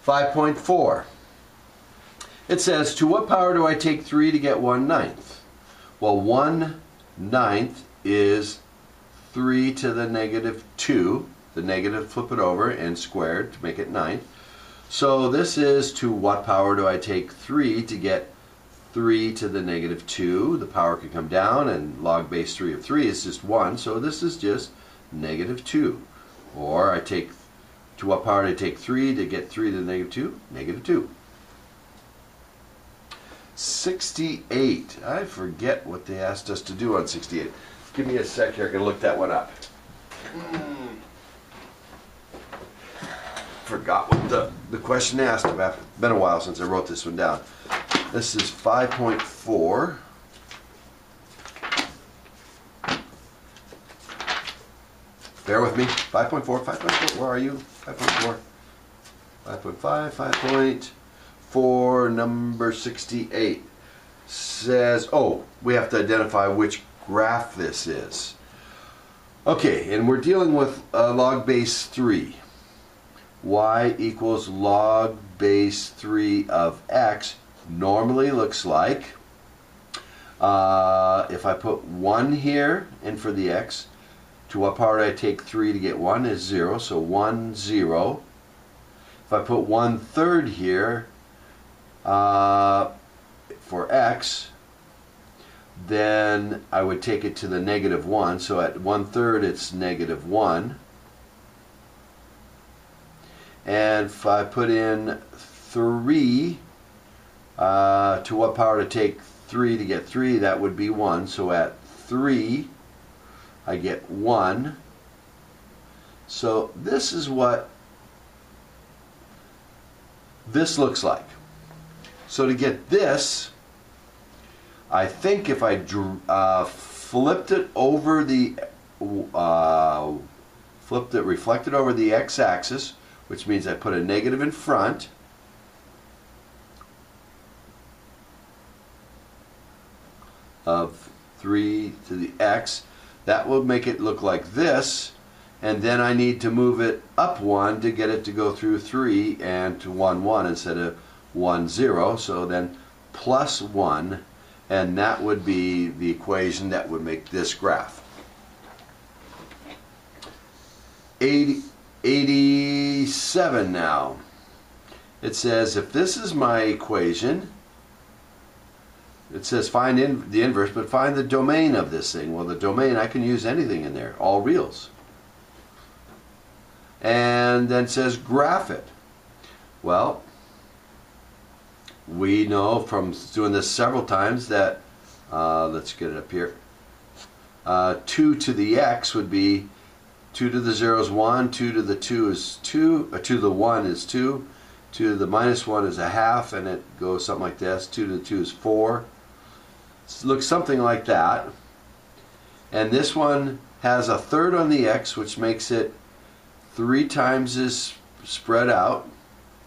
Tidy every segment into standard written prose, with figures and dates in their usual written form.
5.4. It says, to what power do I take 3 to get 1/9? Well, 1/9 is 3 to the -2. The negative, flip it over and squared to make it 9. So this is, to what power do I take 3 to get 3 to the -2? The power can come down, and log base 3 of 3 is just 1, so this is just -2. Or I take, to what power do I take 3 to get 3 to the -2? -2. 68. I forget what they asked us to do on 68. Give me a sec here, I can look that one up. Forgot what the question asked about. It's been a while since I wrote this one down. This is 5.4. Bear with me. 5.4, 5.4, where are you? 5.4. 5.5, 5.4, number 68. Says, oh, we have to identify which graph this is. Okay, and we're dealing with log base 3. Y equals log base 3 of x normally looks like, if I put 1 here, and for the x, to what power do I take 3 to get 1 is 0, so 1, 0. If I put 1/3 here for x, then I would take it to the -1, so at 1/3 it's -1. And if I put in 3, to what power to take 3 to get 3, that would be 1. So at 3, I get 1. So this is what this looks like. So to get this, I think if I flipped it over the, reflected over the x-axis, which means I put a negative in front, of 3 to the x, that will make it look like this, and then I need to move it up 1 to get it to go through 3 and to 1, 1 instead of 1, 0, so then plus 1, and that would be the equation that would make this graph. 87 now. It says, if this is my equation, it says find the inverse, but find the domain of this thing. Well, the domain, I can use anything in there, all reals. And then it says graph it. Well, we know from doing this several times that, let's get it up here, 2 to the x would be 2 to the 0 is 1, 2 to the 2 is 2, 2 to the 1 is 2, 2 to the -1 is a half, and it goes something like this. 2 to the 2 is 4. It looks something like that. And this one has a third on the x, which makes it 3 times as spread out.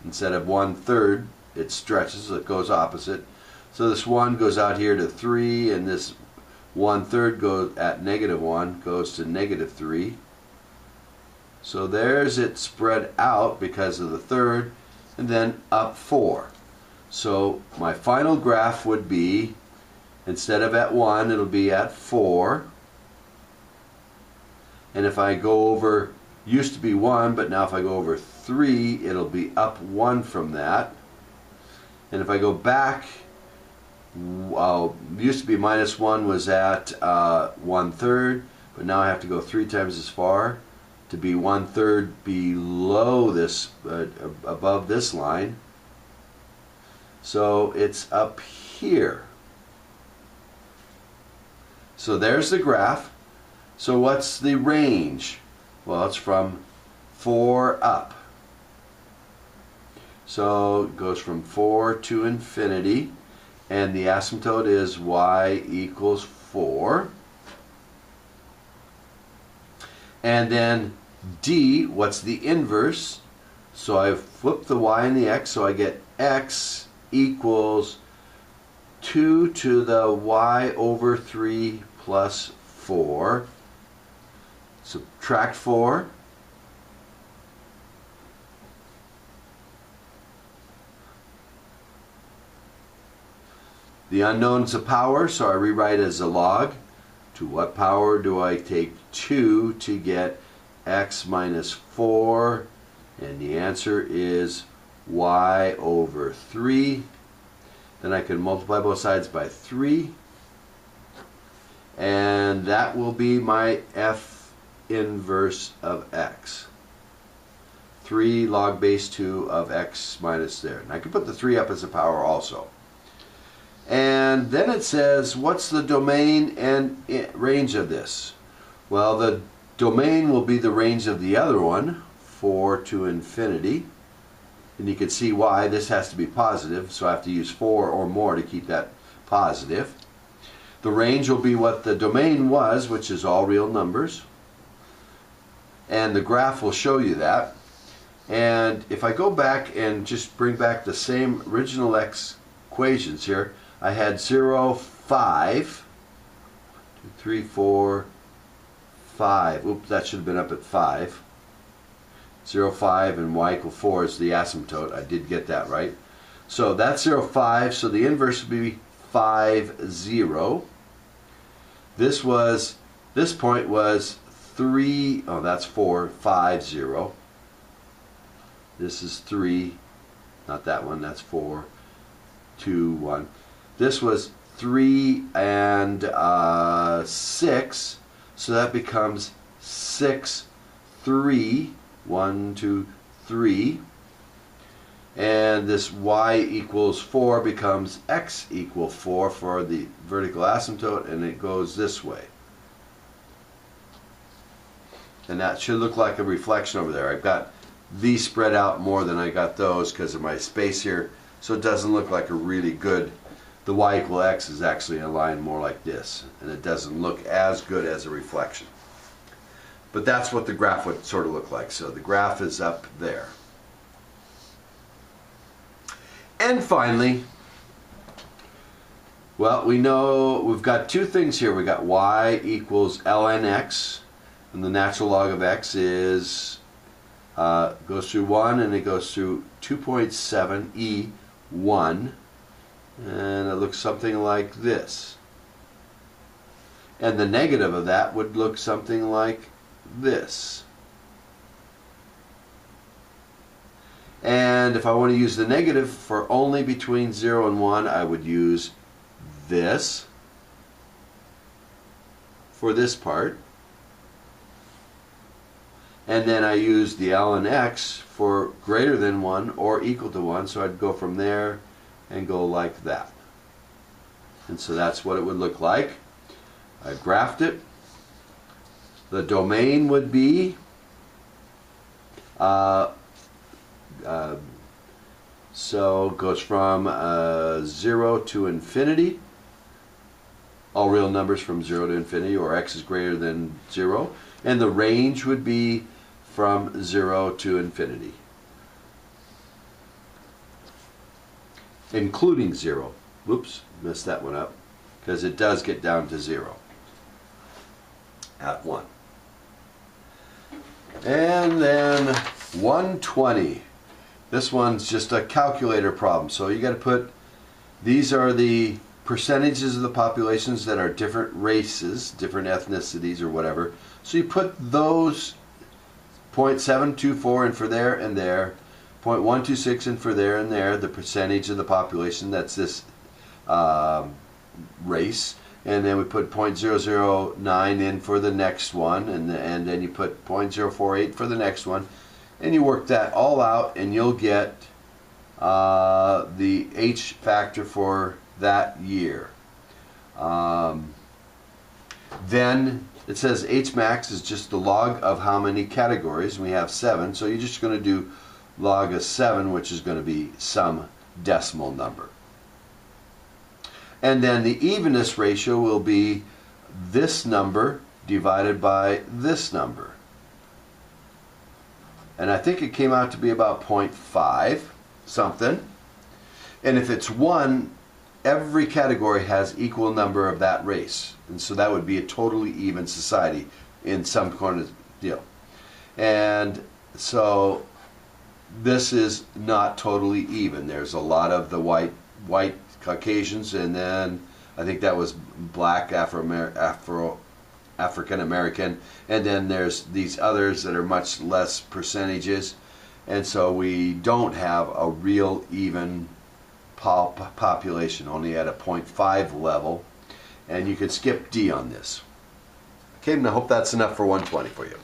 Instead of 1/3, it stretches, it goes opposite. So this 1 goes out here to 3, and this 1/3 goes at -1 goes to -3. So there's it spread out because of the third, and then up 4. So my final graph would be, instead of at 1, it'll be at 4. And if I go over, used to be 1, but now if I go over 3, it'll be up 1 from that. And if I go back, used to be -1 was at 1/3, but now I have to go 3 times as far to be 1/3 below this, above this line. So it's up here. So there's the graph. So what's the range? Well, it's from 4 up. So it goes from 4 to infinity, and the asymptote is y equals 4. And then d, what's the inverse? So I flip the y and the x, so I get x equals 2 to the y over 3 plus 4. Subtract 4. The unknown's a power, so I rewrite as a log. To what power do I take 2 to get x minus 4? And the answer is y over 3. Then I can multiply both sides by 3. And that will be my f inverse of x. 3 log base 2 of x minus there. And I can put the 3 up as a power also. And then it says, what's the domain and range of this? Well, the domain will be the range of the other one, 4 to infinity. And you can see why this has to be positive, so I have to use 4 or more to keep that positive. The range will be what the domain was, which is all real numbers. And the graph will show you that. And if I go back and just bring back the same original equations here, I had 0, 5, 2, 3, 4, 5. Oops, that should have been up at 5. 0, 5 and y equal 4 is the asymptote. I did get that right. So that's 0, 5. So the inverse would be 5, 0. This point was 3, oh that's 4, 5, 0. This is 3, not that one, that's 4, 2, 1. This was 3 and 6, so that becomes 6, 3, 1, 2, 3. And this y equals 4 becomes x equal 4 for the vertical asymptote, and it goes this way. And that should look like a reflection over there. I've got these spread out more than I got those because of my space here, so it doesn't look like a really good, the y equal x is actually a line more like this, and it doesn't look as good as a reflection. But that's what the graph would sort of look like. So the graph is up there. And finally, well, we know we've got two things here. We got y equals ln x, and the natural log of x is goes through 1 and it goes through 2.7 e1, and it looks something like this. And the negative of that would look something like this. And if I want to use the negative for only between 0 and 1, I would use this for this part. And then I use the ln x for greater than 1 or equal to 1, so I'd go from there and go like that. And so that's what it would look like. I graphed it. The domain would be so it goes from 0 to infinity, all real numbers from 0 to infinity, or x is greater than 0, and the range would be from 0 to infinity, including 0. Whoops, messed that one up, because it does get down to 0 at 1. And then 120. This one's just a calculator problem. So you got to put, these are the percentages of the populations that are different races, different ethnicities or whatever. So you put those 0.724 in for there and there, 0.126 in for there and there, the percentage of the population, that's this race. And then we put 0.009 in for the next one, and then you put 0.048 for the next one, and you work that all out, and you'll get the H factor for that year. Then it says H max is just the log of how many categories, and we have 7, so you're just going to do log of 7, which is going to be some decimal number. And then the evenness ratio will be this number divided by this number. And I think it came out to be about 0.5 something. And if it's 1, every category has equal number of that race. And so that would be a totally even society in some kind of deal. And so this is not totally even. There's a lot of the white Caucasians, and then I think that was black, African American, and then there's these others that are much less percentages, and so we don't have a real even population, only at a 0.5 level, and you can skip D on this. Okay, and I hope that's enough for 120 for you.